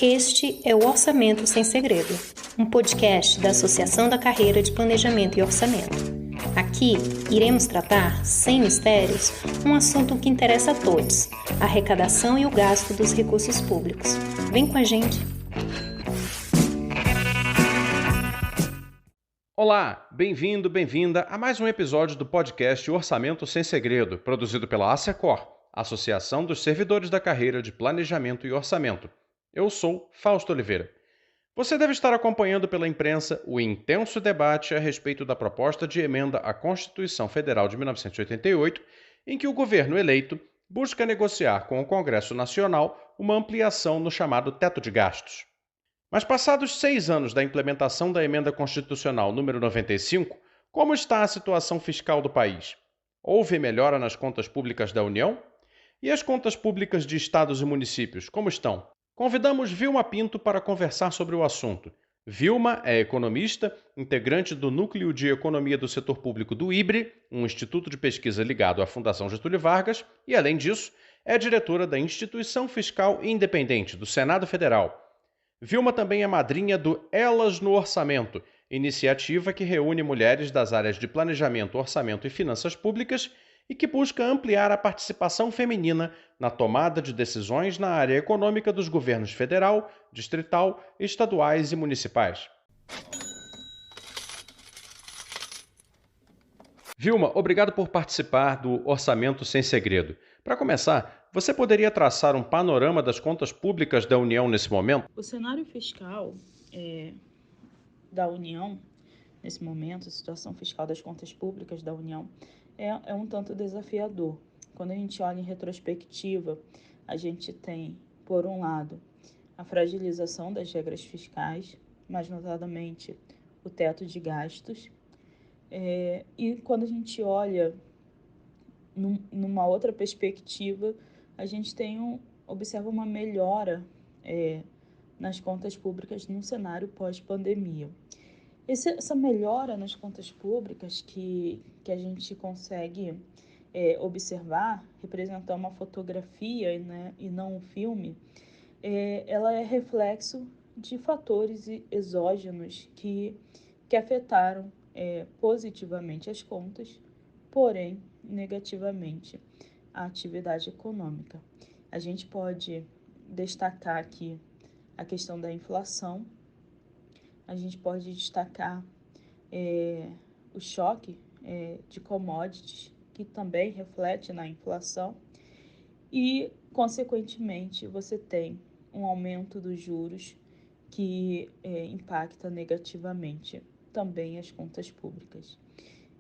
Este é o Orçamento Sem Segredo, um podcast da Associação da Carreira de Planejamento e Orçamento. Aqui iremos tratar, sem mistérios, um assunto que interessa a todos: a arrecadação e o gasto dos recursos públicos. Vem com a gente! Olá, bem-vindo, bem-vinda a mais um episódio do podcast Orçamento Sem Segredo, produzido pela ASECOR, Associação dos Servidores da Carreira de Planejamento e Orçamento. Eu sou Fausto Oliveira. Você deve estar acompanhando pela imprensa o intenso debate a respeito da proposta de emenda à Constituição Federal de 1988, em que o governo eleito busca negociar com o Congresso Nacional uma ampliação no chamado teto de gastos. Mas passados 6 anos da implementação da Emenda Constitucional número 95, como está a situação fiscal do país? Houve melhora nas contas públicas da União? E as contas públicas de estados e municípios, como estão? Convidamos Vilma Pinto para conversar sobre o assunto. Vilma é economista, integrante do Núcleo de Economia do Setor Público do IBRE, um instituto de pesquisa ligado à Fundação Getúlio Vargas, e, além disso, é diretora da Instituição Fiscal Independente do Senado Federal. Vilma também é madrinha do Elas no Orçamento, iniciativa que reúne mulheres das áreas de planejamento, orçamento e finanças públicas e que busca ampliar a participação feminina na tomada de decisões na área econômica dos governos federal, distrital, estaduais e municipais. Vilma, obrigado por participar do Orçamento Sem Segredo. Para começar, você poderia traçar um panorama das contas públicas da União nesse momento? O cenário fiscal da União, nesse momento, a situação fiscal das contas públicas da União, é um tanto desafiador. Quando a gente olha em retrospectiva, a gente tem, por um lado, a fragilização das regras fiscais, mais notadamente o teto de gastos, e quando a gente olha numa outra perspectiva, a gente observa uma melhora nas contas públicas no cenário pós-pandemia. Essa melhora nas contas públicas que a gente consegue observar, representar uma fotografia, né, e não um filme, ela é reflexo de fatores exógenos que afetaram positivamente as contas, porém negativamente a atividade econômica. A gente pode destacar aqui a questão da inflação, a gente pode destacar o choque de commodities, que também reflete na inflação, e, consequentemente, você tem um aumento dos juros que impacta negativamente também as contas públicas.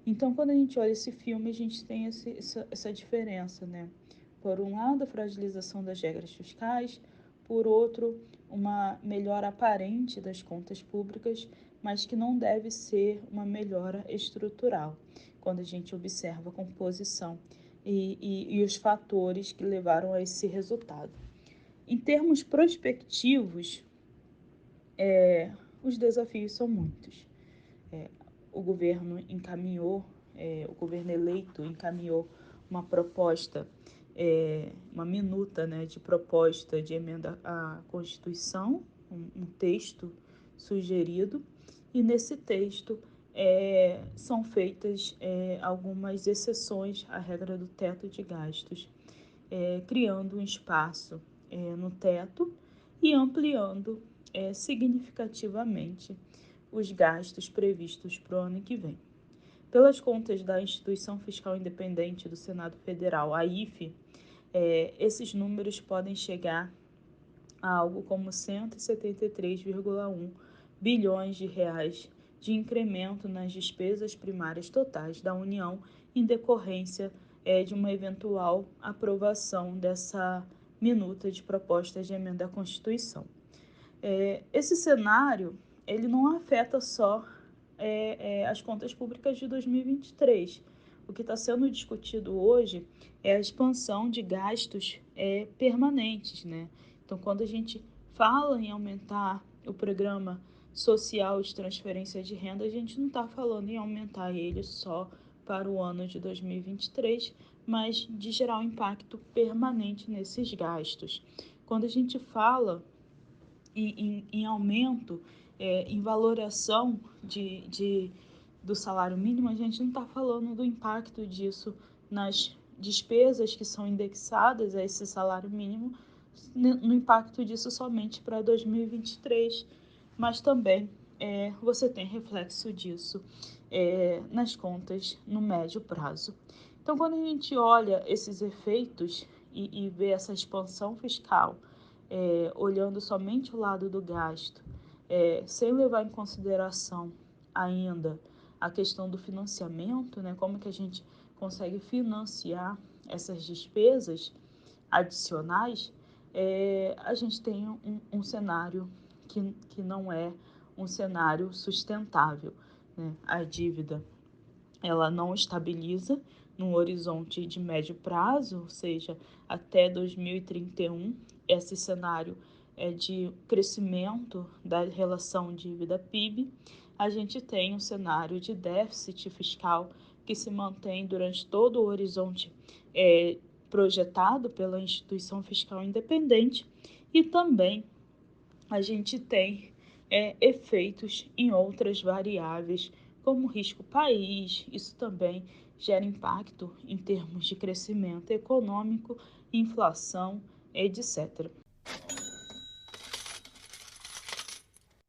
Então, quando a gente olha esse filme, a gente tem essa diferença, né? Por um lado, a fragilização das regras fiscais, por outro, uma melhora aparente das contas públicas, mas que não deve ser uma melhora estrutural, quando a gente observa a composição e os fatores que levaram a esse resultado. Em termos prospectivos, os desafios são muitos. O governo o governo eleito encaminhou uma proposta, uma minuta, né, de proposta de emenda à Constituição, um texto sugerido, e nesse texto são feitas algumas exceções à regra do teto de gastos, criando um espaço no teto e ampliando significativamente os gastos previstos para o ano que vem. Pelas contas da Instituição Fiscal Independente do Senado Federal, a IFE, esses números podem chegar a algo como 173,1 bilhões de reais de incremento nas despesas primárias totais da União em decorrência de uma eventual aprovação dessa minuta de propostas de emenda à Constituição. Esse cenário ele não afeta só as contas públicas de 2023. O que está sendo discutido hoje é a expansão de gastos permanentes, né? Então, quando a gente fala em aumentar o programa social de transferência de renda, a gente não está falando em aumentar ele só para o ano de 2023, mas de gerar um impacto permanente nesses gastos. Quando a gente fala em aumento, em valoração do salário mínimo, a gente não está falando do impacto disso nas despesas que são indexadas a esse salário mínimo, no impacto disso somente para 2023, mas também você tem reflexo disso nas contas no médio prazo. Então, quando a gente olha esses efeitos e vê essa expansão fiscal, olhando somente o lado do gasto, sem levar em consideração ainda a questão do financiamento, né, como que a gente consegue financiar essas despesas adicionais, a gente tem um cenário que não é um cenário sustentável, né? A dívida ela não estabiliza num horizonte de médio prazo, ou seja, até 2031, esse cenário é de crescimento da relação dívida-PIB. A gente tem um cenário de déficit fiscal que se mantém durante todo o horizonte projetado pela instituição fiscal independente, e também a gente tem efeitos em outras variáveis, como risco país. Isso também gera impacto em termos de crescimento econômico, inflação, etc.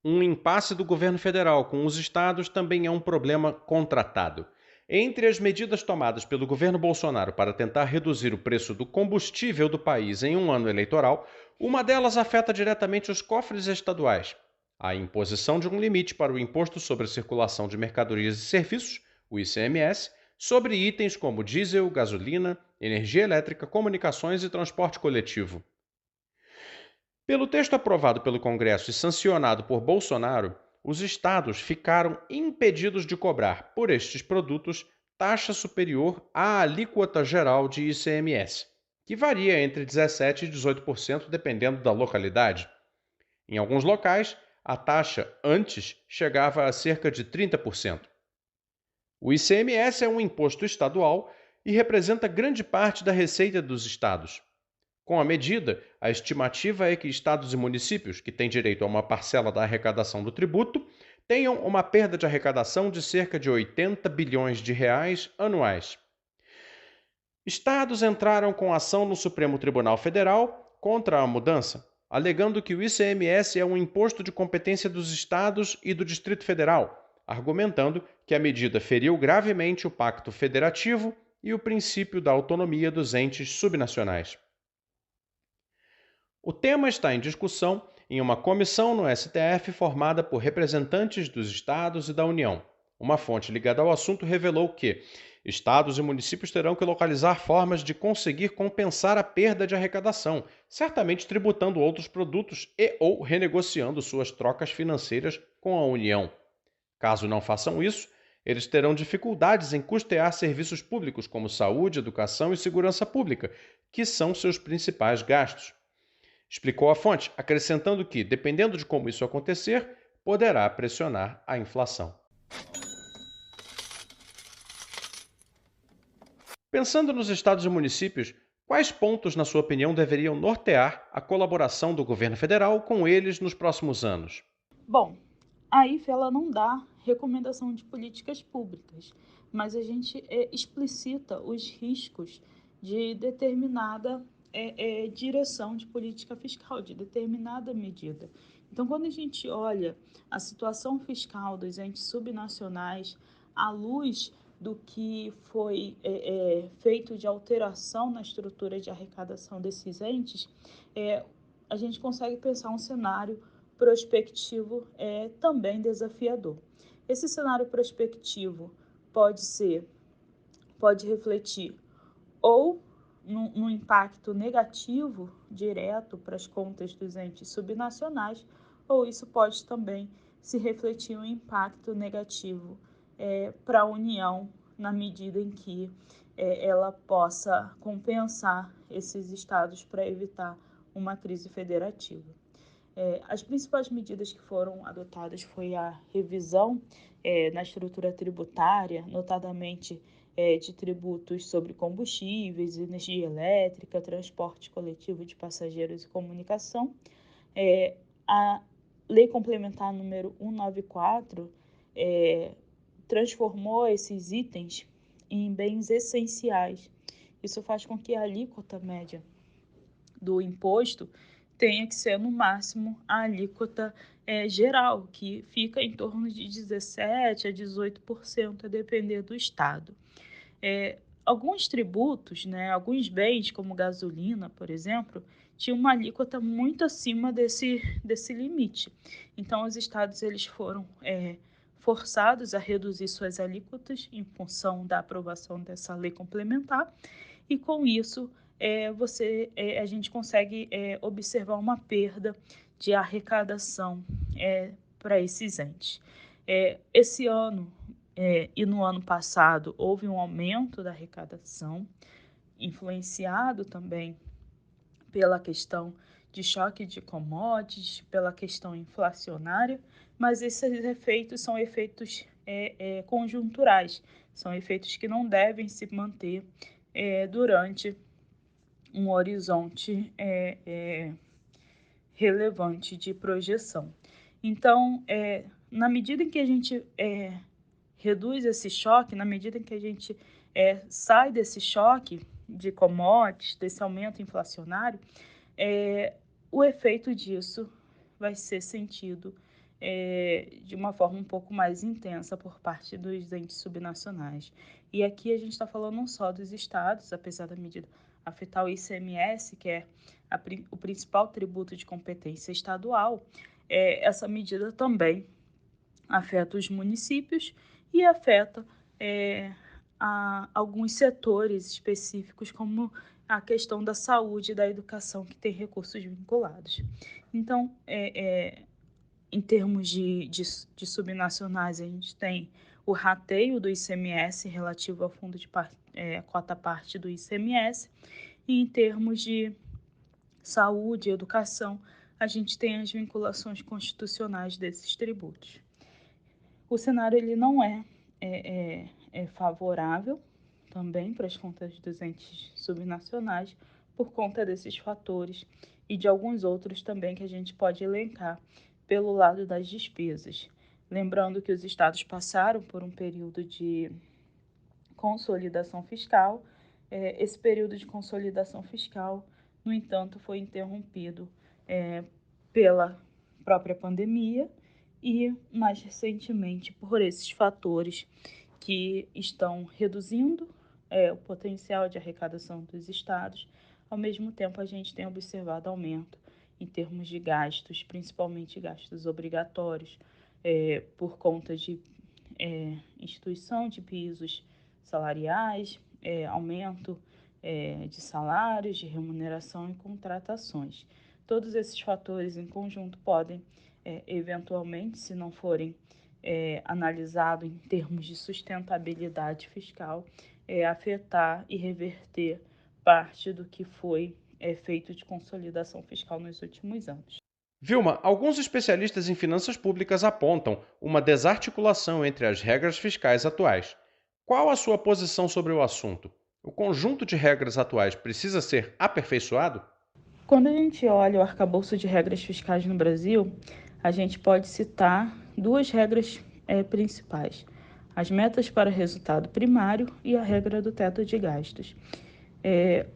Um impasse do governo federal com os estados também é um problema contratado. Entre as medidas tomadas pelo governo Bolsonaro para tentar reduzir o preço do combustível do país em um ano eleitoral, uma delas afeta diretamente os cofres estaduais. A imposição de um limite para o Imposto sobre a Circulação de Mercadorias e Serviços, o ICMS, sobre itens como diesel, gasolina, energia elétrica, comunicações e transporte coletivo. Pelo texto aprovado pelo Congresso e sancionado por Bolsonaro, os estados ficaram impedidos de cobrar, por estes produtos, taxa superior à alíquota geral de ICMS, que varia entre 17% e 18% dependendo da localidade. Em alguns locais, a taxa antes chegava a cerca de 30%. O ICMS é um imposto estadual e representa grande parte da receita dos estados. Com a medida, a estimativa é que estados e municípios, que têm direito a uma parcela da arrecadação do tributo, tenham uma perda de arrecadação de cerca de 80 bilhões de reais anuais. Estados entraram com ação no Supremo Tribunal Federal contra a mudança, alegando que o ICMS é um imposto de competência dos estados e do Distrito Federal, argumentando que a medida feriu gravemente o Pacto Federativo e o princípio da autonomia dos entes subnacionais. O tema está em discussão em uma comissão no STF formada por representantes dos estados e da União. Uma fonte ligada ao assunto revelou que estados e municípios terão que localizar formas de conseguir compensar a perda de arrecadação, certamente tributando outros produtos ou renegociando suas trocas financeiras com a União. Caso não façam isso, eles terão dificuldades em custear serviços públicos como saúde, educação e segurança pública, que são seus principais gastos. Explicou a fonte, acrescentando que, dependendo de como isso acontecer, poderá pressionar a inflação. Pensando nos estados e municípios, quais pontos, na sua opinião, deveriam nortear a colaboração do governo federal com eles nos próximos anos? Bom, a IFE ela não dá recomendação de políticas públicas, mas a gente explicita os riscos de determinada direção de política fiscal, de determinada medida. Então, quando a gente olha a situação fiscal dos entes subnacionais à luz do que foi feito de alteração na estrutura de arrecadação desses entes, a gente consegue pensar um cenário prospectivo também desafiador. Esse cenário prospectivo pode refletir ou no impacto negativo direto para as contas dos entes subnacionais, ou isso pode também se refletir um impacto negativo para a União, na medida em que ela possa compensar esses estados para evitar uma crise federativa. As principais medidas que foram adotadas foi a revisão na estrutura tributária, notadamente de tributos sobre combustíveis, energia elétrica, transporte coletivo de passageiros e comunicação, A Lei Complementar número 194 transformou esses itens em bens essenciais. Isso faz com que a alíquota média do imposto tenha que ser, no máximo, a alíquota geral, que fica em torno de 17% a 18%, a depender do estado. Alguns tributos, alguns bens, como gasolina, por exemplo, tinham uma alíquota muito acima desse limite. Então, os estados eles foram forçados a reduzir suas alíquotas em função da aprovação dessa lei complementar, e com isso a gente consegue observar uma perda de arrecadação para esses entes. Esse ano e no ano passado houve um aumento da arrecadação, influenciado também pela questão de choque de commodities, pela questão inflacionária, mas esses efeitos são efeitos conjunturais, são efeitos que não devem se manter durante um horizonte relevante de projeção. Então, na medida em que a gente reduz esse choque, na medida em que a gente sai desse choque de commodities, desse aumento inflacionário, o efeito disso vai ser sentido de uma forma um pouco mais intensa por parte dos entes subnacionais. E aqui a gente está falando não só dos estados, apesar da medida afetar o ICMS, que é o principal tributo de competência estadual, essa medida também afeta os municípios e afeta alguns setores específicos, como a questão da saúde e da educação, que tem recursos vinculados. Então, em termos de subnacionais, a gente tem o rateio do ICMS relativo ao fundo de cota-parte do ICMS, e em termos de saúde e educação, a gente tem as vinculações constitucionais desses tributos. O cenário ele não é favorável também para as contas dos entes subnacionais por conta desses fatores e de alguns outros também que a gente pode elencar pelo lado das despesas. Lembrando que os estados passaram por um período de consolidação fiscal. Esse período de consolidação fiscal, no entanto, foi interrompido pela própria pandemia e, mais recentemente, por esses fatores que estão reduzindo o potencial de arrecadação dos estados. Ao mesmo tempo, a gente tem observado aumento em termos de gastos, principalmente gastos obrigatórios, por conta de instituição de pisos salariais, aumento de salários, de remuneração e contratações. Todos esses fatores em conjunto podem, eventualmente, se não forem analisados em termos de sustentabilidade fiscal, afetar e reverter parte do que foi feito de consolidação fiscal nos últimos anos. Vilma, alguns especialistas em finanças públicas apontam uma desarticulação entre as regras fiscais atuais. Qual a sua posição sobre o assunto? O conjunto de regras atuais precisa ser aperfeiçoado? Quando a gente olha o arcabouço de regras fiscais no Brasil, a gente pode citar duas regras principais: as metas para resultado primário e a regra do teto de gastos.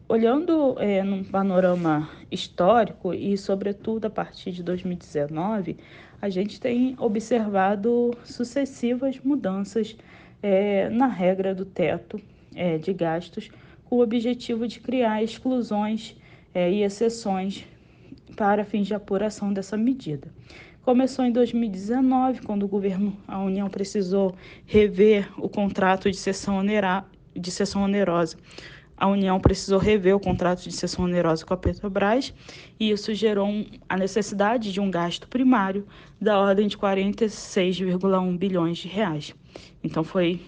Olhando num panorama histórico e, sobretudo, a partir de 2019, a gente tem observado sucessivas mudanças na regra do teto de gastos, com o objetivo de criar exclusões e exceções para fins de apuração dessa medida. Começou em 2019, quando a União precisou rever o contrato de cessão onerosa. A União precisou rever o contrato de cessão onerosa com a Petrobras, e isso gerou a necessidade de um gasto primário da ordem de 46,1 bilhões de reais. Então, foi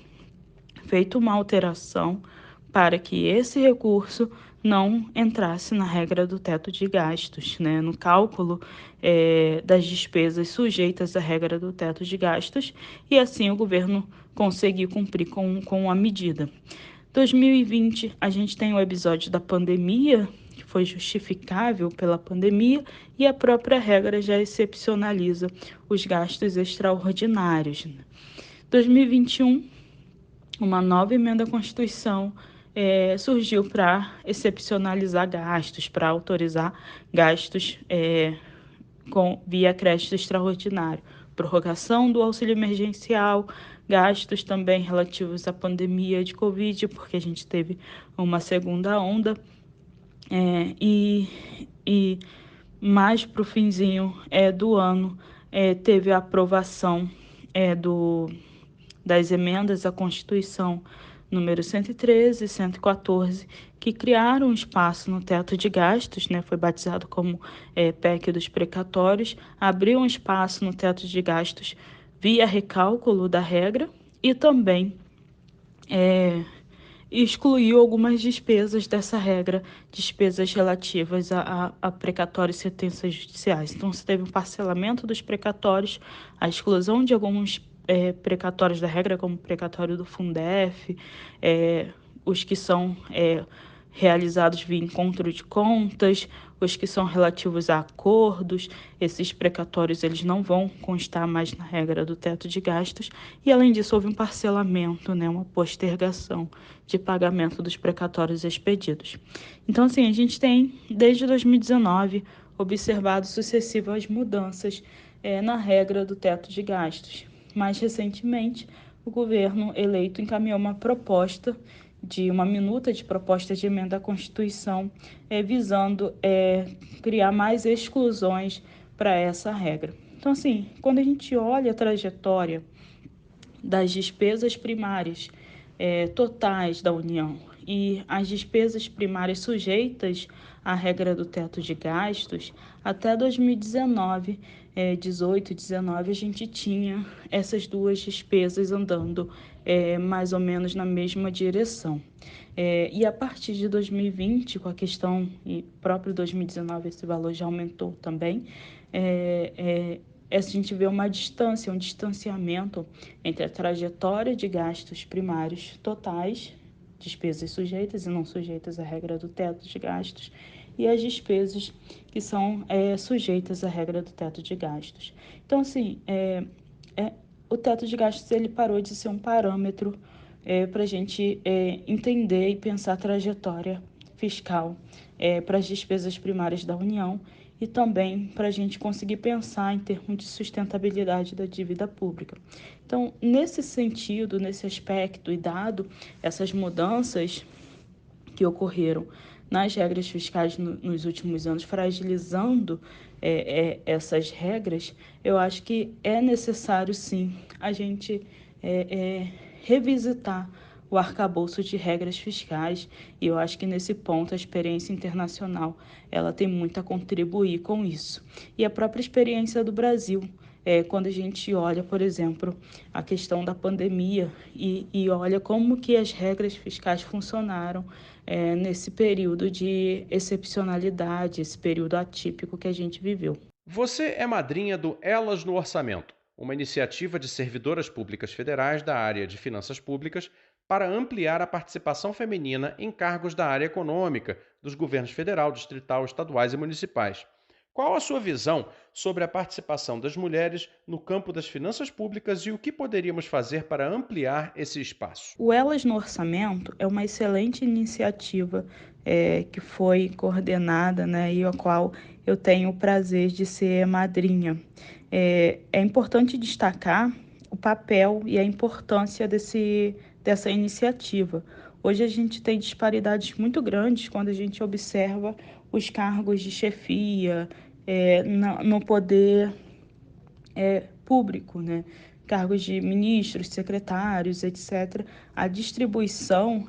feita uma alteração para que esse recurso não entrasse na regra do teto de gastos, no cálculo das despesas sujeitas à regra do teto de gastos, e assim o governo conseguiu cumprir com a medida. 2020, a gente tem o episódio da pandemia, que foi justificável pela pandemia, e a própria regra já excepcionaliza os gastos extraordinários. 2021, uma nova emenda à Constituição surgiu para excepcionalizar gastos, para autorizar gastos via crédito extraordinário, prorrogação do auxílio emergencial, gastos também relativos à pandemia de Covid, porque a gente teve uma segunda onda, e mais para o finzinho do ano teve a aprovação das emendas à Constituição número 113 e 114, que criaram um espaço no teto de gastos, foi batizado como PEC dos precatórios, abriu um espaço no teto de gastos via recálculo da regra e também excluiu algumas despesas dessa regra, despesas relativas a precatórios e sentenças judiciais. Então, você teve um parcelamento dos precatórios, a exclusão de alguns precatórios da regra, como o precatório do Fundef, os que são realizados via encontro de contas, os que são relativos a acordos. Esses precatórios eles não vão constar mais na regra do teto de gastos, e além disso houve um parcelamento, uma postergação de pagamento dos precatórios expedidos. Então, assim, a gente tem, desde 2019, observado sucessivas mudanças na regra do teto de gastos. Mais recentemente, o governo eleito encaminhou uma minuta de proposta de emenda à Constituição, visando criar mais exclusões para essa regra. Então, assim, quando a gente olha a trajetória das despesas primárias totais da União e as despesas primárias sujeitas à regra do teto de gastos, até 2019, 18 e 19, a gente tinha essas duas despesas andando mais ou menos na mesma direção. E a partir de 2020, com a questão, e próprio 2019 esse valor já aumentou também, a gente vê uma distância, um distanciamento entre a trajetória de gastos primários totais, despesas sujeitas e não sujeitas à regra do teto de gastos, e as despesas que são sujeitas à regra do teto de gastos. Então, assim, o teto de gastos ele parou de ser um parâmetro para a gente entender e pensar a trajetória fiscal para as despesas primárias da União, e também para a gente conseguir pensar em termos de sustentabilidade da dívida pública. Então, nesse sentido, nesse aspecto, e dado essas mudanças que ocorreram nas regras fiscais nos últimos anos, fragilizando essas regras, eu acho que é necessário, sim, a gente revisitar o arcabouço de regras fiscais, e eu acho que nesse ponto a experiência internacional ela tem muito a contribuir com isso. E a própria experiência do Brasil, quando a gente olha, por exemplo, a questão da pandemia e olha como que as regras fiscais funcionaram nesse período de excepcionalidade, esse período atípico que a gente viveu. Você é madrinha do Elas no Orçamento, uma iniciativa de servidoras públicas federais da área de finanças públicas para ampliar a participação feminina em cargos da área econômica dos governos federal, distrital, estaduais e municipais. Qual a sua visão sobre a participação das mulheres no campo das finanças públicas e o que poderíamos fazer para ampliar esse espaço? O Elas no Orçamento é uma excelente iniciativa que foi coordenada, e a qual eu tenho o prazer de ser madrinha. É importante destacar o papel e a importância dessa iniciativa. Hoje a gente tem disparidades muito grandes quando a gente observa os cargos de chefia no poder público, cargos de ministros, secretários, etc. A distribuição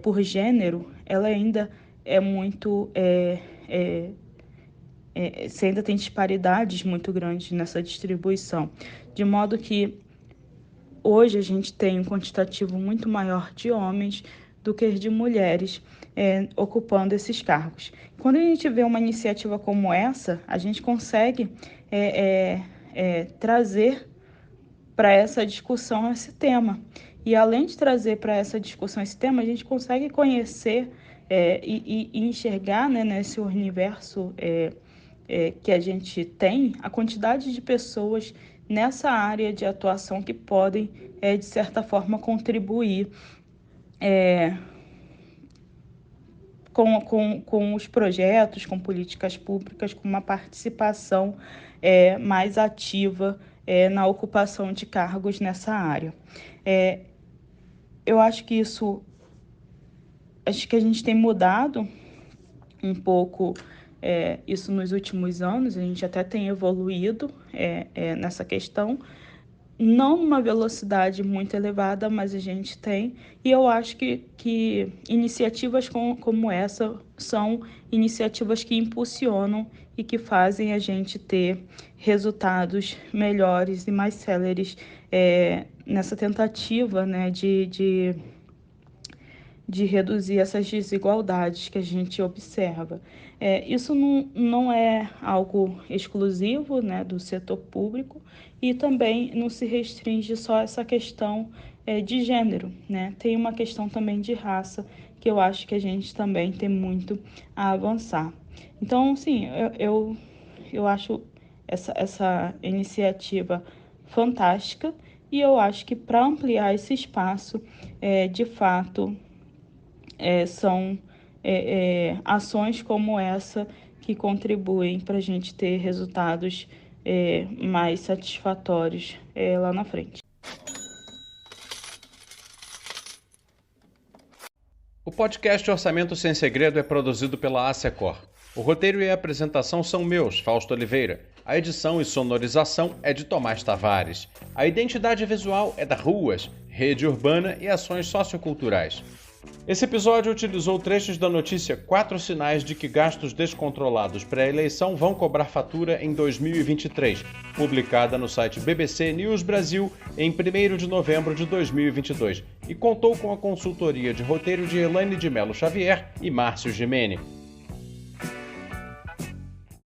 por gênero, ela ainda é muito... você ainda tem disparidades muito grandes nessa distribuição, de modo que hoje a gente tem um quantitativo muito maior de homens do que de mulheres ocupando esses cargos. Quando a gente vê uma iniciativa como essa, a gente consegue trazer para essa discussão esse tema. E além de trazer para essa discussão esse tema, a gente consegue conhecer e enxergar, né, nesse universo que a gente tem, a quantidade de pessoas nessa área de atuação que podem, de certa forma, contribuir com os projetos, com políticas públicas, com uma participação mais ativa na ocupação de cargos nessa área. Eu acho que a gente tem mudado um pouco isso nos últimos anos, a gente até tem evoluído nessa questão, não numa velocidade muito elevada, mas a gente tem, e eu acho que iniciativas como essa são iniciativas que impulsionam e que fazem a gente ter resultados melhores e mais céleres nessa tentativa, né, de reduzir essas desigualdades que a gente observa. Isso não é algo exclusivo, né, do setor público, e também não se restringe só a essa questão de gênero, né? Tem uma questão também de raça, que eu acho que a gente também tem muito a avançar. Então, sim, eu acho essa iniciativa fantástica, e eu acho que para ampliar esse espaço, de fato, são ações como essa que contribuem para a gente ter resultados mais satisfatórios lá na frente. O podcast Orçamento Sem Segredo é produzido pela ASECOR. O roteiro e a apresentação são meus, Fausto Oliveira. A edição e sonorização é de Tomás Tavares. A identidade visual é da Ruas, Rede Urbana e Ações Socioculturais. Esse episódio utilizou trechos da notícia 4 sinais de que gastos descontrolados pré-eleição vão cobrar fatura em 2023, publicada no site BBC News Brasil em 1º de novembro de 2022, e contou com a consultoria de roteiro de Elaine de Mello Xavier e Márcio Gimene.